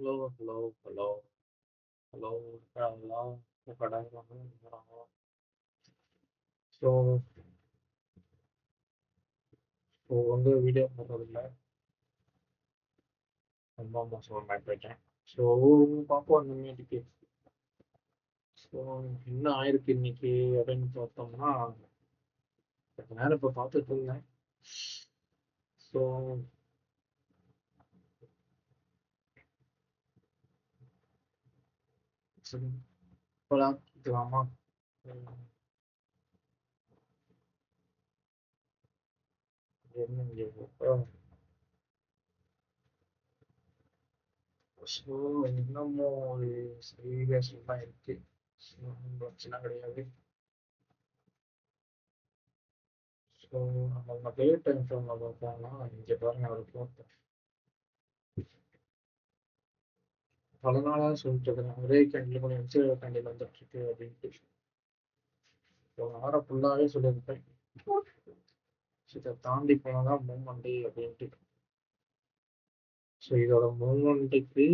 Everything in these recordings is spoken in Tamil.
Hello, hello, hello, hello, hello. So so வந்து வீடியோ போடுறதில்ல ரொம்ப மோசமாக போயிட்டேன். ஸோ பார்ப்போம் இன்னைக்கு. ஸோ என்ன ஆயிருக்கு இன்னைக்கு அப்படின்னு பார்த்தோம்னா, கொஞ்ச நேரம் இப்போ பார்த்துட்டு இருந்தேன். ஸோ சரி, இப்போலாம் கேட்கலாமா? என்ன ஸோ இன்னமும் ஒரு சீரியஸாக தான் இருக்கு. ஸோ பிரச்சனை கிடையாது. ஸோ நம்ம டே டைம் ஃப்ரேமில் பார்த்தோம்னா இங்கே பாருங்க ஒரு ஃபோட்டோ. பல நாளா சொல்லிட்டு இருக்கிறேன். ஒரே கேண்டில் கொஞ்சம் எம்சிஆர் கேண்டில் வந்துட்டு இருக்கு அப்படின்ட்டு. ஒரு வாரம் ஃபுல்லாவே சொல்லியிருப்பேன். இதை தாண்டி போனதான் மூவ்மெண்ட் அப்படின்ட்டு. ஸோ இதோட மூவ்மெண்ட்டுக்கு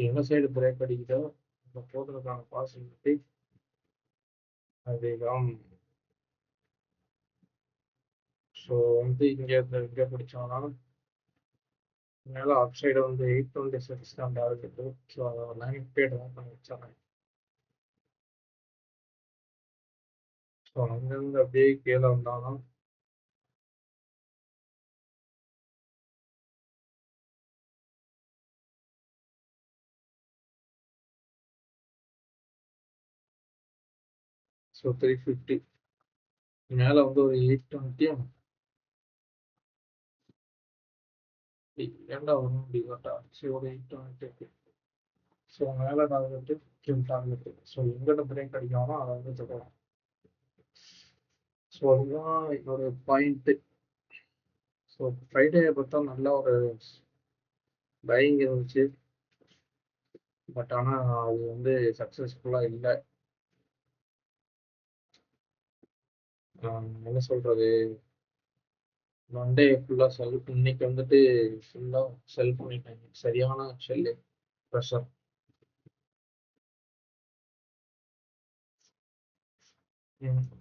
என்ன சைடு பிரேக் அடிக்குதோ இந்த போகிறதுக்கான பாசிபிலிட்டி அதிகம். ஸோ வந்து இங்கே பிடிச்சோம்னா மேலே அப் சைடு வந்து 826 தான் டார்கெட்டு. ஸோ அதை லைன் பேட் தான் பண்ணி வச்சிடறேன். ஸோ அங்கேருந்து அப்படியே கீழே வந்தாலும் ஸோ 350 மேலே வந்து ஒரு 820 ஏன்டா வரும் அப்படி கேட்டா. சரி ஒரு 820. ஸோ மேலே டார்கெட்டு கீழ் டார்கெட்டு. ஸோ எங்கிட்ட பிரேக் அடிக்காமோ அதை வந்து தொடரும். ஸோ அதுதான் என்னோட பாயிண்ட்டு. ஸோ ஃப்ரைடே பார்த்தா நல்லா ஒரு பையிங் இருந்துச்சு. பட் ஆனால் அது வந்து சக்ஸஸ்ஃபுல்லாக இல்லை. என்ன சொல்கிறது, மண்டே ஃபுல்லாக செல் இன்னைக்கு வந்துட்டு ஃபுல்லாக செல் பண்ணிட்டாங்க. சரியான செல்லு ப்ரெஷர்.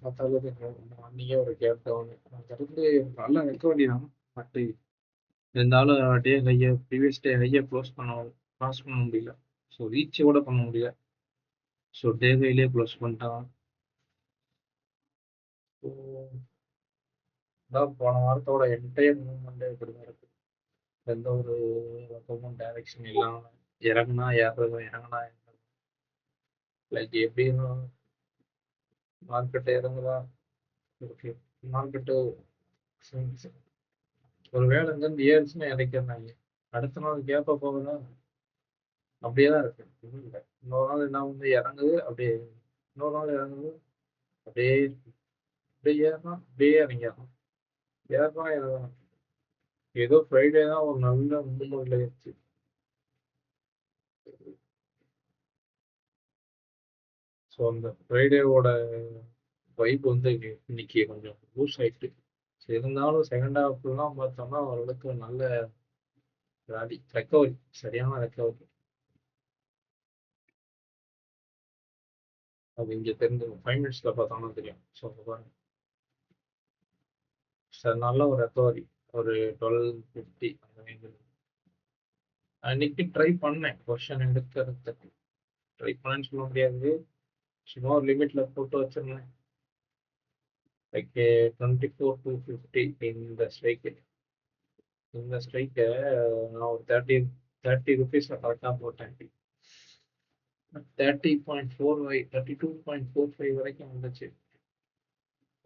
பார்த்தாலும் அன்றைக்கே ஒரு கேப் டவுனு அங்கேருந்து நல்ல ரெக்கவரி தான். பட் இருந்தாலும் டே ஹையை ப்ரீவியஸ் டே ஹையை க்ராஸ் பண்ண முடியல. ஸோ ரீச் கூட பண்ண முடியல. ஸோ டே ஹையிலே க்ளோஸ் பண்ணிட்டான். ஸோ அதான் போன வாரத்தோட என்டையர் மூவ்மெண்ட்டே இப்படி தான் இருக்கு. எந்த ஒரு பக்கமும் டைரக்ஷன் இல்லாமல் இறங்குனா ஏறுறது, இறங்குனா ஏறுறது. லைக் எப்படின்னா மார்க்கெட்டு இறங்குதா, ஓகே, மார்க்கெட்டு ஒரு வேலை இருந்து ஏறுச்சுன்னா இறக்கிறாங்க. அடுத்த நாள் கேப்ப போகுதா, அப்படியே தான் இருக்கு. ஒன்றும் இல்லை. இன்னொரு நாள் என்ன வந்து இறங்குது அப்படியே, இன்னொரு நாள் இறங்குது அப்படியே அப்படியே ஏறலாம் அப்படியே இறங்கிடலாம். ஏறலாம் இறங்கலாம். ஏதோ ஃப்ரைடே தான் ஒரு நல்ல மூவ்மெண்ட்ல இருந்துச்சு. ஸோ அந்த ஃப்ரைடேவோட வைப் வந்து இன்னைக்கு கொஞ்சம் பூஸ்ட் ஆயிட்டு. சரி, இருந்தாலும் செகண்ட் ஹாஃப்லாம் பார்த்தோம்னா ஓரளவுக்கு நல்ல ராலி ரெக்கவரி, சரியான ரெக்கவரி. அது இங்கே தெரிஞ்சிடும், 5 மினிட்ஸில் பார்த்தோம்னா தெரியும். ஸோ பாருங்க, சார் நல்ல ஒரு ரெக்கவரி. ஒரு 1250 அந்த ரேஞ்சில். அன்னைக்கு ட்ரை பண்ணேன் கொஷன் எடுக்கிறதுக்கு. ட்ரை பண்ணேன்னு சொல்ல முடியாது, சும்மா ஒரு லிமிட்ல போட்டு வச்சிருந்தேன். லைக் 24 to 50 இந்த ஸ்ட்ரைக்கை நான் ஒரு 30 ருபீஸில் கரெக்டாக போட்டேன். 32.45 வரைக்கும் வந்துச்சு.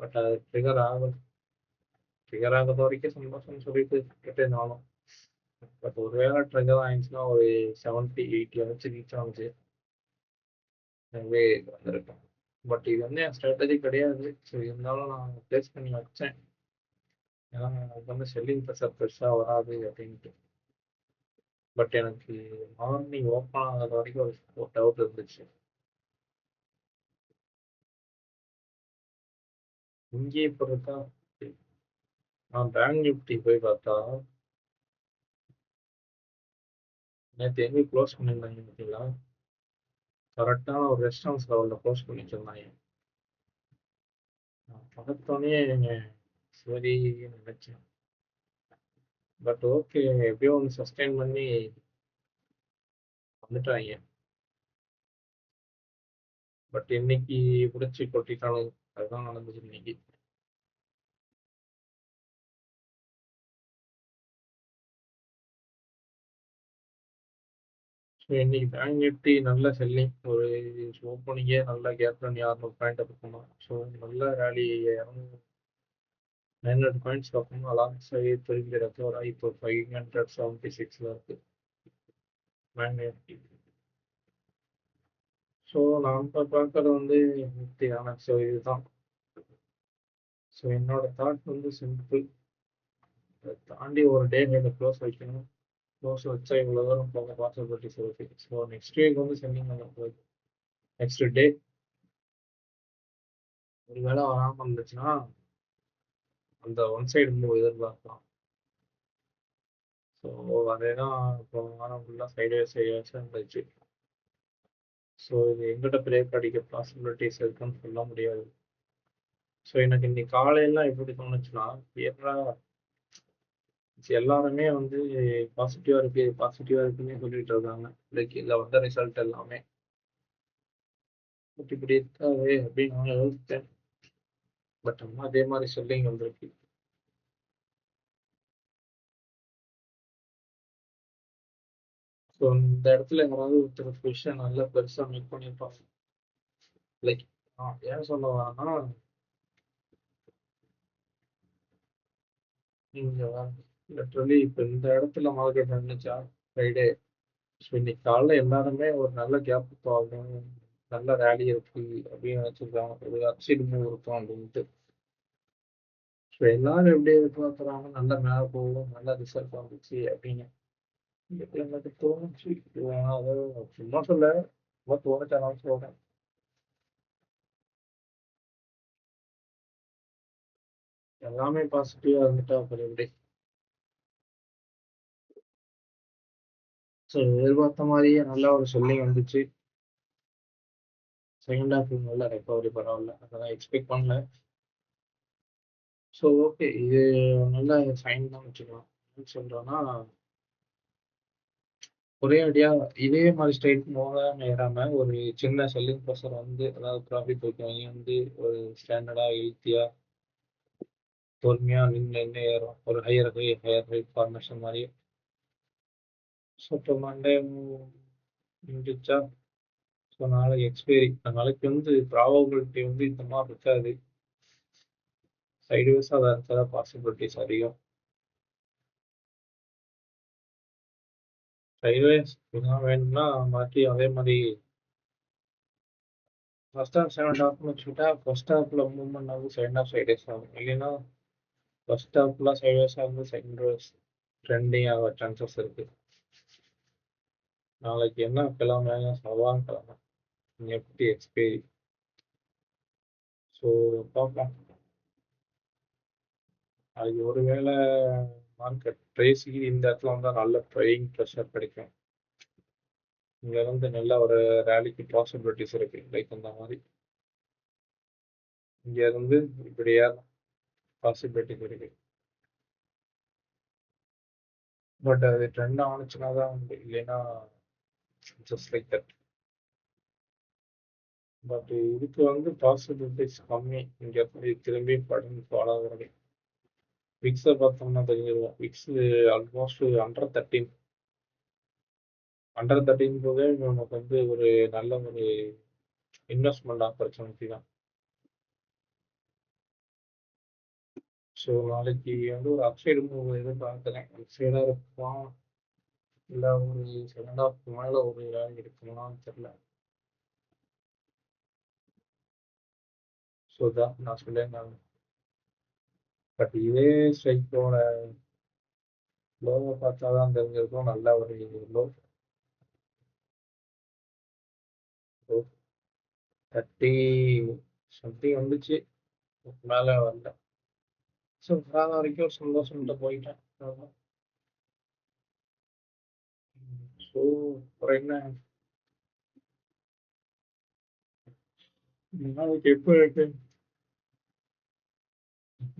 பட் அது ட்ரிகர் ஆகாத வரைக்கும் சந்தோஷம்னு சொல்லிட்டு கேட்டு இருந்தாலும். பட் ஒருவேளை ட்ரிகர் ஆயிடுச்சுன்னா ஒரு 70-80 வச்சு ரீச் ஆகுச்சு. எனவே வந்திருக்கேன். பட் இது வந்து என் ஸ்ட்ராட்டஜி கிடையாது. ஸோ இருந்தாலும் நான் பிளேஸ் பண்ணி வச்சேன். ஏன்னா எனக்கு வந்து செல்லிங் ப்ரெஷர் பெருசாக வராது அப்படின்ட்டு. பட் எனக்கு மார்னிங் ஓப்பன் ஆகாத வரைக்கும் ஒரு டவுட் இருந்துச்சு. இங்கே இப்போ இருக்கா. நான் பேங்க் நிஃப்டி போய் பார்த்தா நேற்று எங்கே க்ளோஸ் பண்ணியிருந்தாங்க பார்த்தீங்களா? கரெக்டான ஒரு ரெஸ்டாரண்ட்ஸ் லெவலில் க்ளோஸ் பண்ணிட்டு இருந்தாங்க. நான் பார்த்தோன்னே சரி நினைச்சேன். பட் ஓகே, எப்படியோ ஒன்று சஸ்டெயின் பண்ணி வந்துட்டாங்க. பட் இன்னைக்கு பிடிச்சி கொட்டிட்டாலும் அதுதான் நடந்துச்சு இன்னைக்கு. ஸோ இன்னைக்கு பேங்க் நிஃப்டி நல்ல செல்லிங், ஒரு ஓப்பனிங்கே நல்ல கேப் பண்ணி 600 பாயிண்ட் பக்கமாக. ஸோ நல்ல ரேலி 900 பாயிண்ட்ஸ் பக்கமாக அலாங் சைடு திரும்பி ரெக்கவர் ஆகி இப்போ 576 இருக்கு பேங்க் நிஃப்டி. ஸோ நம்ம பார்க்கறது வந்து நிஃப்டி தானே. ஸோ இதுதான். ஸோ என்னோட தாட் வந்து சிம்பிள், தாண்டி ஒரு டே ஹைல க்ளோஸ் வைக்கணும். க்ளோஸ் வச்சா இவ்வளோ தூரம் போக பாசிபிலிட்டிஸ் இருக்கு. ஸோ நெக்ஸ்ட் வீக் வந்து சென்டிங் பண்ண போகுது. நெக்ஸ்ட் டே ஒரு வேளை வராமல் இருந்துச்சுன்னா அந்த ஒன் சைடு மூவ் எதிர்பார்க்கலாம். ஸோ அதே தான் இப்போ வாரம் ஃபுல்லாக சைடுவேஸ் இருந்துச்சு. ஸோ இது எங்கிட்ட பிரேக் அடிக்க பாசிபிலிட்டிஸ் இருக்குன்னு சொல்ல முடியாது. ஸோ எனக்கு இன்னைக்கு காலையெல்லாம் எப்படி தோணுச்சுன்னா, ஏன்னா எல்லாருமே வந்து பாசிட்டிவா இருக்கு பாசிட்டிவா இருக்குன்னு சொல்லிட்டு இருக்காங்க. லைக் இதில் வந்த ரிசல்ட் எல்லாமே பட் இப்படி இருக்காது அப்படின்னு நான் யோசித்தேன். பட் அம்மா அதே மாதிரி சொல்லிங்க வந்திருக்கு. ஸோ இந்த இடத்துல யாராவது ஒருத்தர் விஷயம் நல்லா பெருசாக மேக் பண்ணியிருப்பாங்க. லைக் ஏன் சொல்ல வரேன்னா, நீங்க லிட்ரலி இப்போ இந்த இடத்துல மார்க்கெட் இருந்துச்சா ஃப்ரைடே. ஸோ இன்னைக்கு காலைல எல்லாருமே ஒரு நல்ல கேப் ஆகும், நல்ல ரேலி இருக்கு அப்படின்னு நினச்சிருக்காங்க. ஒரு அப்சைடு மூவ் இருக்கும் அப்படின்ட்டு. ஸோ எல்லாரும் எப்படி எதிர்பார்க்குறாங்க, நல்ல மேலே போகும், நல்ல ரிசல்ட் வந்துச்சு அப்படின்னு. இது எனக்கு தோணுச்சு. அதாவது சும்மா சொல்ல, சும்மா தோணுச்சாலும் சொல்றேன். எல்லாமே பாசிட்டிவா இருந்துட்டா அப்புறம் எப்படி? ஸோ எதிர்பார்த்த மாதிரியே நல்ல ஒரு செல்லிங் வந்துச்சு. செகண்ட் ஹாஃப் நல்ல ரெக்கவரி, பரவாயில்ல, அதெல்லாம் எக்ஸ்பெக்ட் பண்ணல. ஸோ ஓகே, இது நல்ல சைன் தான் வச்சுக்கலாம். என்ன சொல்றேன்னா, ஒரே அடியா இதே மாதிரி ஸ்ட்ரைட் போகாம ஏறாம ஒரு சின்ன செல்லிங் ப்ரெஷர் வந்து, அதாவது ப்ராஃபிட் புக்கிங் வந்து ஒரு ஸ்டாண்டர்டா ஹெல்த்தியா பொறுமையா நின்று நின்று ஏறும். ஒரு higher high higher high formation மாதிரி. ஸோ இப்போ மண்டே முடிஞ்சா, ஸோ நாளைக்கு எக்ஸ்பைரி, நாளைக்கு வந்து ப்ராபபிலிட்டி வந்து இந்த மாதிரி இருக்காது. சைடுவேஸாக தான் இருக்கிற பாசிபிலிட்டிஸ் அதிகம். சைடுவேஸ் இதெல்லாம் வேணும்னா மாற்றி அதே மாதிரி ஃபர்ஸ்ட் ஹாஃப் செகண்ட் ஹாஃப்னு வச்சுக்கிட்டா, ஃபர்ஸ்ட் ஹாஃப்ல மூவ்மெண்ட் ஆகும், செகண்ட் ஹாஃப் சைடுவேஸ் ஆகும். இல்லைன்னா ஃபர்ஸ்ட் ஹாஃப்லாம் சைடுவேஸ் ஆகும், செகண்ட் ஹாஃப் ட்ரெண்டிங் ஆக சான்சஸ் இருக்கு. நாளைக்கு என்ன கிழமை? செவ்வாய்க்கிழமை, நிஃப்டி எக்ஸ்பைரி. ஸோ பார்ப்போம். அது ஒருவேளை மார்க்கெட் ட்ரேசிங் இந்த இடத்துல வந்தால் நல்ல ட்ரையிங் ப்ரெஷர் கிடைக்கும். இங்க இருந்து நல்ல ஒரு ரேலிக்கு பாசிபிலிட்டிஸ் இருக்கு. லைக் அந்த மாதிரி இங்க இருந்து இப்படி ஏறலாம் பாசிபிலிட்டிஸ் இருக்கு. பட் அது ட்ரெண்ட் ஆனிச்சுன்னா தான் உண்டு, இல்லைன்னா ஜஸ்ட் லைக் தட். பட் இதுக்கு வந்து பாசிபிலிட்டிஸ் கம்மி. இங்க போய் திரும்பி படம் ஃபாலோகிறது. விக்ஸை பார்த்தோம்னா தெரிஞ்சிருக்கும். விக்ஸ் ஆல்மோஸ்ட் அண்டர் 13 போதே நமக்கு வந்து ஒரு நல்ல ஒரு இன்வெஸ்ட்மெண்ட் ஆப்பர்ச்சுனிட்டி தான். ஸோ நாளைக்கு வந்து ஒரு அப்சைடு மூவ் எதிர்பார்க்குறேன். அப்சைடாக இருக்கலாம், இல்லை ஒரு செகண்ட் ஹாஃப் மேலே ஒரு ரேலி இருக்குமான்னு தெரியல. ஸோ தான் நான் சொல்லியிருந்தாங்க. பட் இதே ஸ்ட்ரைக்கோட லோவை பார்த்தா தான் தெரிஞ்சிருக்கும். நல்ல ஒரு லோ 30 சம்திங் வந்துச்சு, மேலே வரல. ஸோ வராத வரைக்கும் சந்தோஷம்ட்டு போயிட்டேன். ஸோ அப்புறம் என்ன நாளைக்கு எப்போ இருக்கு?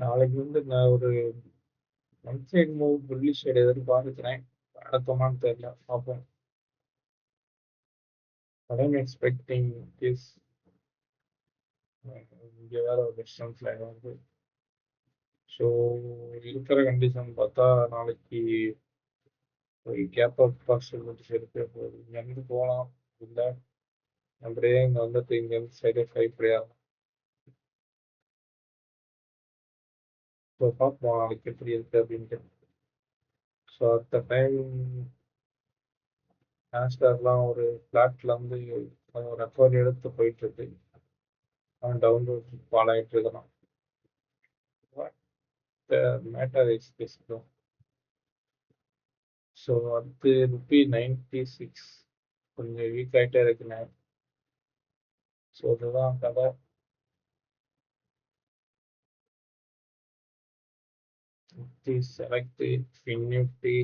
நாளைக்கு வந்து நான் ஒரு one side move bullish side எதிர்பார்க்கிறேன். நடக்குமான்னு தெரியல, பார்ப்போம். What I'm expecting is இங்கே வேற ஒரு டிஸ்டன்ஸ் லைன் வந்து ஸோ இருக்கிற கண்டிஷன் பார்த்தா நாளைக்கு ஒரு கேப் அப் பாசிபிலிட்டிஸ் இருக்கு. இங்கேருந்து போகலாம், இல்லை அப்படியே இங்கே வந்துட்டு இங்கேருந்து சைடே ஃபைவ் கிடையாது. ஸோ பார்ப்போம் நாளைக்கு எப்படி இருக்கு அப்படின்ட்டு. ஸோ அட் டைம் ஆஸ்டர்லாம் ஒரு ஃப்ளாட்ல வந்து ரெக்கவரி எடுத்து போயிட்டு இருக்கு. அவன் டவுன்லோட் ஃபால் ஆகிட்டு இருக்கான். Matter is this bro. So அடுத்து ₹96 கொஞ்சம் வீக் ஆகிட்டே இருக்குண்ணே. ஸோ இதுதான் கதை. செலக்ட் ஃபின்னிஃப்டி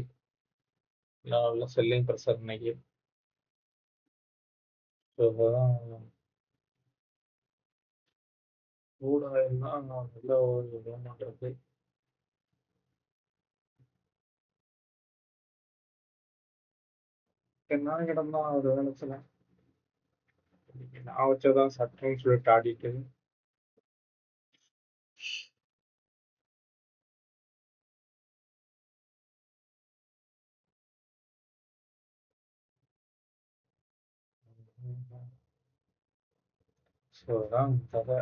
நல்ல செல்லிங் ப்ரெஷர் இன்னைக்கு. ஸோ இதுதான் கூட எல்லாம் நல்ல ஒரு மூமெண்ட் இருக்கு. என்ன கிடந்தான் ஒரு வேலைச்சில் நான் வச்சதான் சட்டம் சொல்லிட்டு ஆடிட்டு ஸோ அதான் கதை.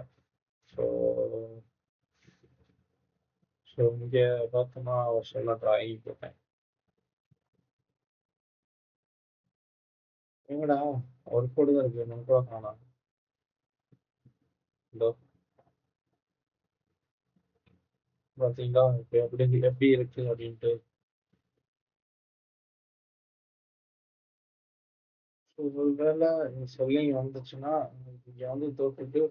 ஸோ ஸோ இங்கே பார்த்தோம்னா வருஷம்லாம் டிராயிங் போட்டேன். எங்கடா ஒரு கோடி தான் இருக்கு, நம்ம கூட காணாம். இதோ பார்த்தீங்களா இப்போ எப்படி எப்படி இருக்கு அப்படின்ட்டு. ஸோ ஒருவேளை செல்லிங் வந்துச்சுன்னா இங்கே வந்து தோத்துட்டு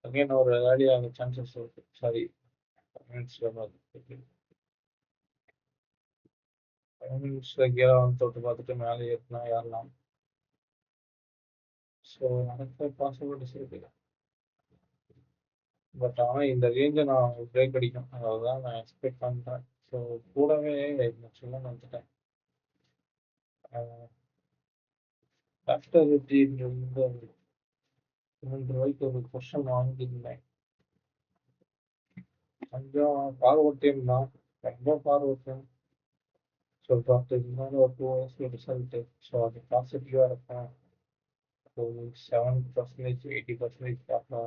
அகைன் ஒரு வேலி ஆக சான்சஸ் இருக்கு. சாரி, ஃபைனான்ஸில் பார்த்துட்டு ஃபைனான்ஸில் கீழே வந்து தொட்டு பார்த்துட்டு மேலே ஏற்றினா ஏறலாம். ஸோ நடக்க பாசிபிலிட்டிஸ் இருக்கு. பட் ஆனால் இந்த ரேஞ்சை நான் பிரேக் அடிக்கும், அதான் நான் எக்ஸ்பெக்ட் பண்ணுறேன். ஸோ கூடவே நான் சொல்ல வந்துட்டேன். ஆஃப்டர் இந்த ₹2 ஒரு கொஷன் வாங்கியிருந்தேன். கொஞ்சம் ஃபார்வர்ட் டீம் தான், ரொம்ப ஃபார்வர்ட் டீம். ஸோ பட் இருந்தாலும் ஒரு 2 ஹவர்ஸில் ரிசல்ட்டு. ஸோ அது பாசிட்டிவாக இருக்கும். ஸோ 70%, 80%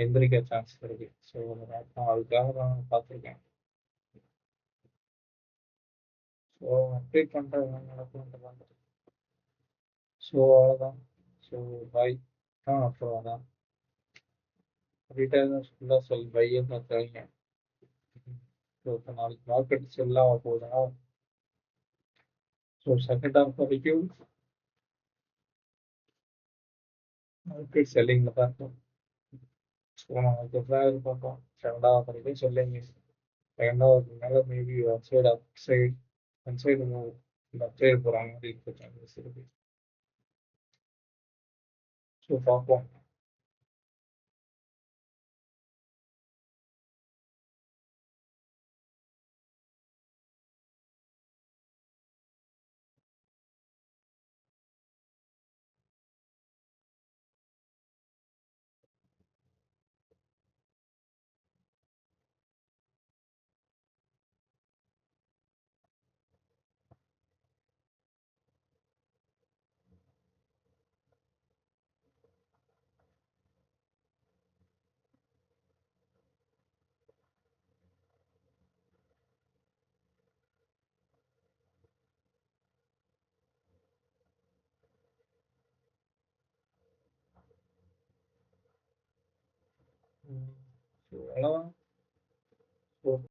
எந்திரிக்க சான்ஸ் இருக்கு. ஸோ அதுக்காக நான் பார்த்துருக்கேன். ஸோ அப்டேட் பண்ணுறது என்ன நடக்கும்ன்ட்டு பார்த்துட்டு. ஸோ அவ்வளோதான். So bye. அப்புறம் அதான் ரிட்டைலர்ஸ் ஃபுல்லாக செல் பையன்னு பார்த்தாங்க. ஸோ இப்போ நாளைக்கு மார்க்கெட் செல் ஆக போகுதா? ஸோ செகண்ட் ஹாஃப் வரைக்கும் மார்க்கெட் செல்லிங்கில் தான் இருக்கும். ஸோ நாளைக்கு எப்படிதான் எதிர்பார்ப்போம். செகண்ட் ஹாஃப் வரைக்கும் செல்லிங். செகண்ட் ஹாஃப் மேலே மேபி அப் side one side move up side போகிற மாதிரி இருக்க சான்சஸ் இருக்கு. ஸோ பார்ப்போம். ஸோ அவ்வளோதான். ஸோ